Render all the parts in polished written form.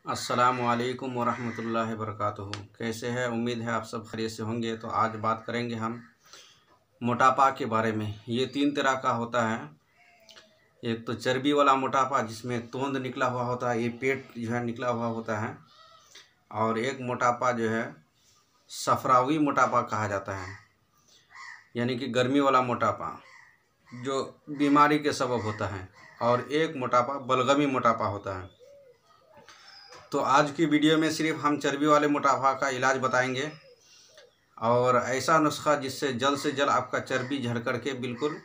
अस्सलामुअलैकुम वरहमतुल्लाहि वबरकातुहू। कैसे हैं? उम्मीद है आप सब खैरियत से होंगे। तो आज बात करेंगे हम मोटापा के बारे में। ये तीन तरह का होता है। एक तो चर्बी वाला मोटापा जिसमें तोंद निकला हुआ होता है, ये पेट जो है निकला हुआ होता है। और एक मोटापा जो है सफरावी मोटापा कहा जाता है, यानी कि गर्मी वाला मोटापा जो बीमारी के सबब होता है। और एक मोटापा बलगमी मोटापा होता है। तो आज की वीडियो में सिर्फ हम चर्बी वाले मोटापा का इलाज बताएंगे और ऐसा नुस्खा जिससे जल्द से जल्द आपका चर्बी झड़ करके बिल्कुल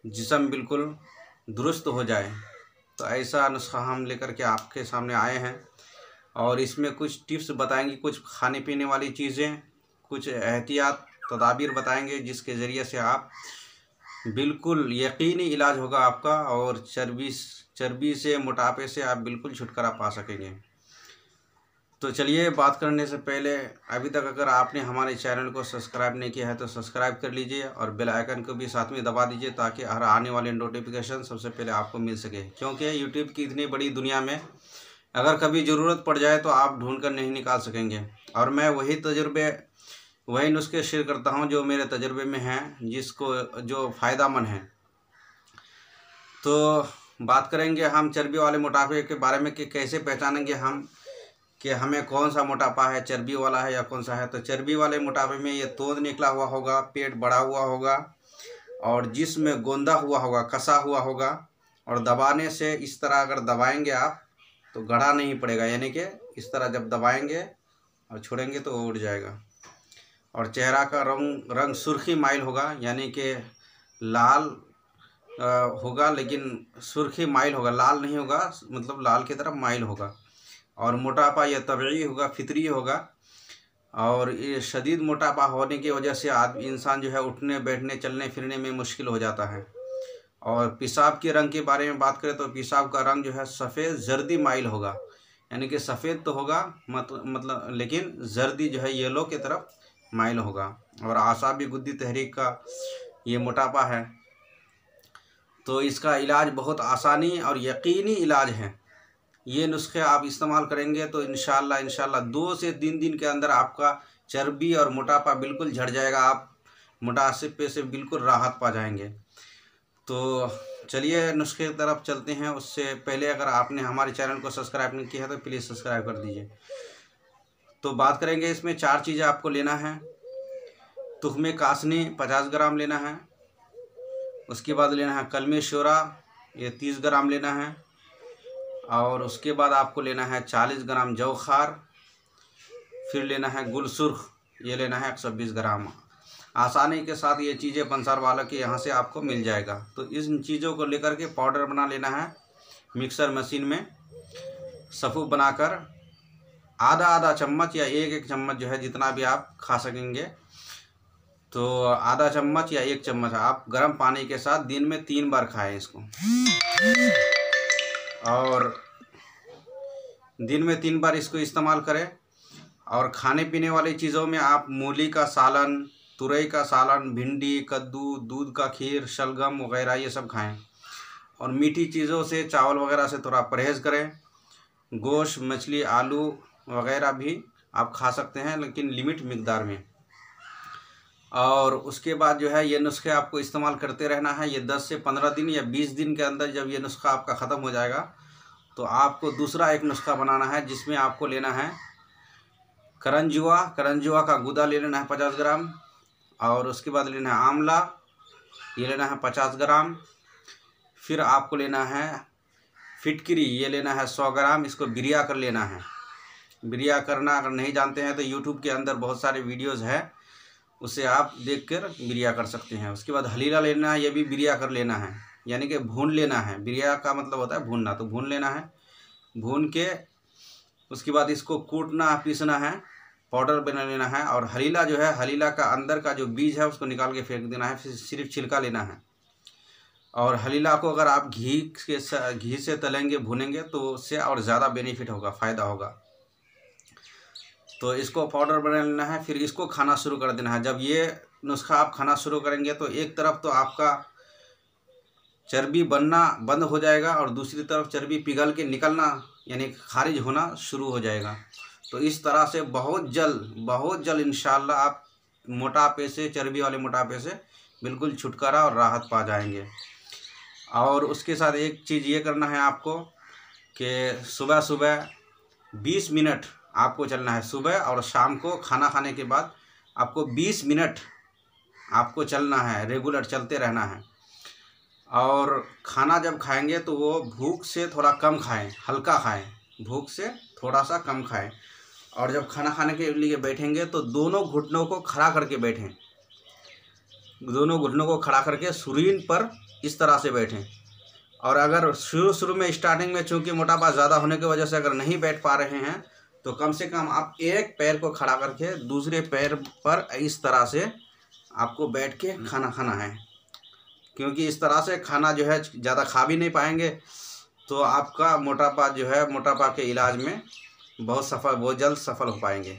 जिस्म बिल्कुल दुरुस्त हो जाए। तो ऐसा नुस्खा हम लेकर के आपके सामने आए हैं और इसमें कुछ टिप्स बताएंगे, कुछ खाने पीने वाली चीज़ें, कुछ एहतियात तदाबीर बताएंगे जिसके ज़रिए से आप बिल्कुल यकीनी इलाज होगा आपका और चर्बी से, मोटापे से आप बिल्कुल छुटकारा पा सकेंगे। तो चलिए, बात करने से पहले अभी तक अगर आपने हमारे चैनल को सब्सक्राइब नहीं किया है तो सब्सक्राइब कर लीजिए और बेल आइकन को भी साथ में दबा दीजिए ताकि हर आने वाले नोटिफिकेशन सबसे पहले आपको मिल सके। क्योंकि यूट्यूब की इतनी बड़ी दुनिया में अगर कभी ज़रूरत पड़ जाए तो आप ढूंढ कर नहीं निकाल सकेंगे। और मैं वही नुस्खे शेयर करता हूं जो मेरे तजुर्बे में हैं, जो फ़ायदेमंद हैं। तो बात करेंगे हम चर्बी वाले मोटापे के बारे में कि कैसे पहचानेंगे हम कि हमें कौन सा मोटापा है, चर्बी वाला है या कौन सा है। तो चर्बी वाले मोटापे में ये तोंद निकला हुआ होगा, पेट बड़ा हुआ होगा और जिस्म गोंदा हुआ होगा, कसा हुआ होगा। और दबाने से इस तरह अगर दबाएंगे आप तो गड़ा नहीं पड़ेगा, यानी कि इस तरह जब दबाएंगे और छोड़ेंगे तो उड़ जाएगा। और चेहरा का रंग सुर्खी माइल होगा, यानी कि लाल होगा लेकिन सुर्खी माइल होगा, लाल नहीं होगा, मतलब लाल की तरफ माइल होगा। और मोटापा यह तबीई होगा, फितरी होगा। और ये शदीद मोटापा होने की वजह से इंसान जो है उठने बैठने चलने फिरने में मुश्किल हो जाता है। और पेशाब के रंग के बारे में बात करें तो पेशाब का रंग जो है सफ़ेद जर्दी माइल होगा, यानी कि सफ़ेद तो होगा मतलब लेकिन जर्दी जो है येलो की तरफ माइल होगा। और आसाबी गुद्दी तहरीक का ये मोटापा है। तो इसका इलाज बहुत आसानी और यकीनी इलाज है। ये नुस्खे आप इस्तेमाल करेंगे तो इंशाल्लाह 2 से 3 दिन के अंदर आपका चर्बी और मोटापा बिल्कुल झड़ जाएगा। आप मोटापे से बिल्कुल राहत पा जाएंगे। तो चलिए नुस्खे की तरफ चलते हैं। उससे पहले अगर आपने हमारे चैनल को सब्सक्राइब नहीं किया है तो प्लीज़ सब्सक्राइब कर दीजिए। तो बात करेंगे, इसमें 4 चीज़ें आपको लेना है। तुख्मे कासनी 50 ग्राम लेना है। उसके बाद लेना है कलमे शोरा, ये 30 ग्राम लेना है। और उसके बाद आपको लेना है 40 ग्राम जवखार। फिर लेना है गुलसुर्ख, ये लेना है 120 ग्राम। आसानी के साथ ये चीज़ें पंसार वाला के यहाँ से आपको मिल जाएगा। तो इन चीज़ों को लेकर के पाउडर बना लेना है मिक्सर मशीन में, सफ़ू बनाकर आधा चम्मच या एक चम्मच जो है जितना भी आप खा सकेंगे, तो आधा चम्मच या 1 चम्मच आप गर्म पानी के साथ दिन में 3 बार खाएं इसको। और दिन में 3 बार इसको इस्तेमाल करें। और खाने पीने वाली चीज़ों में आप मूली का सालन, तुरई का सालन, भिंडी, कद्दू, दूध का खीर, शलगम वगैरह ये सब खाएं। और मीठी चीज़ों से, चावल वगैरह से थोड़ा परहेज़ करें। गोश्त, मछली, आलू वगैरह भी आप खा सकते हैं लेकिन लिमिट मिकदार में। और उसके बाद जो है ये नुस्खे आपको इस्तेमाल करते रहना है। ये 10 से 15 दिन या 20 दिन के अंदर जब ये नुस्खा आपका ख़त्म हो जाएगा तो आपको दूसरा एक नुस्खा बनाना है जिसमें आपको लेना है करंजुआ का गूदा ले लेना है 50 ग्राम। और उसके बाद लेना है आंवला, ये लेना है 50 ग्राम। फिर आपको लेना है फिटकरी, ये लेना है 100 ग्राम। इसको बिरिया कर लेना है। बिरिया करना अगर नहीं जानते हैं तो यूट्यूब के अंदर बहुत सारे वीडियोज़ हैं, उसे आप देखकर बिरिया कर सकते हैं। उसके बाद हलीला लेना है, ये भी बिरिया कर लेना है, यानी कि भून लेना है। बिरिया का मतलब होता है भूनना, तो भून लेना है। भून के उसके बाद इसको कूटना, पीसना है, पाउडर बना लेना है। और हलीला जो है, हलीला का अंदर का जो बीज है उसको निकाल के फेंक देना है, फिर सिर्फ छिलका लेना है। और हलीला को अगर आप घी से तलेंगे, भूनेंगे तो उससे और ज़्यादा बेनिफिट होगा, फ़ायदा होगा। तो इसको पाउडर बना लेना है, फिर इसको खाना शुरू कर देना है। जब ये नुस्खा आप खाना शुरू करेंगे तो एक तरफ तो आपका चर्बी बनना बंद हो जाएगा और दूसरी तरफ चर्बी पिघल के निकलना यानी खारिज होना शुरू हो जाएगा। तो इस तरह से बहुत जल्द इंशाल्लाह आप मोटापे से, चर्बी वाले मोटापे से बिल्कुल छुटकारा और राहत पा जाएंगे। और उसके साथ एक चीज़ ये करना है आपको कि सुबह सुबह 20 मिनट आपको चलना है। सुबह और शाम को खाना खाने के बाद आपको 20 मिनट आपको चलना है, रेगुलर चलते रहना है। और खाना जब खाएंगे तो वो भूख से थोड़ा कम खाएं, हल्का खाएं, भूख से थोड़ा सा कम खाएं। और जब खाना खाने के लिए बैठेंगे तो दोनों घुटनों को खड़ा करके बैठें, दोनों घुटनों को खड़ा करके शरीर पर इस तरह से बैठें। और अगर शुरू में स्टार्टिंग में चूँकि मोटापा ज़्यादा होने की वजह से अगर नहीं बैठ पा रहे हैं तो कम से कम आप एक पैर को खड़ा करके दूसरे पैर पर इस तरह से आपको बैठ के खाना खाना है। क्योंकि इस तरह से खाना जो है ज़्यादा खा भी नहीं पाएंगे तो आपका मोटापा जो है, मोटापा के इलाज में बहुत जल्द सफल हो पाएंगे।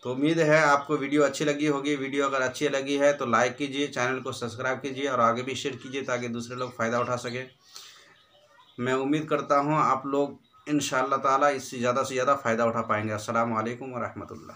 तो उम्मीद है आपको वीडियो अच्छी लगी होगी। वीडियो अगर अच्छी लगी है तो लाइक कीजिए, चैनल को सब्सक्राइब कीजिए और आगे भी शेयर कीजिए ताकि दूसरे लोग फ़ायदा उठा सकें। मैं उम्मीद करता हूँ आप लोग इंशाअल्लाह ताला इससे ज़्यादा से ज़्यादा फ़ायदा उठा पाएंगे। अस्सलामु अलैकुम व रहमतुल्लाह।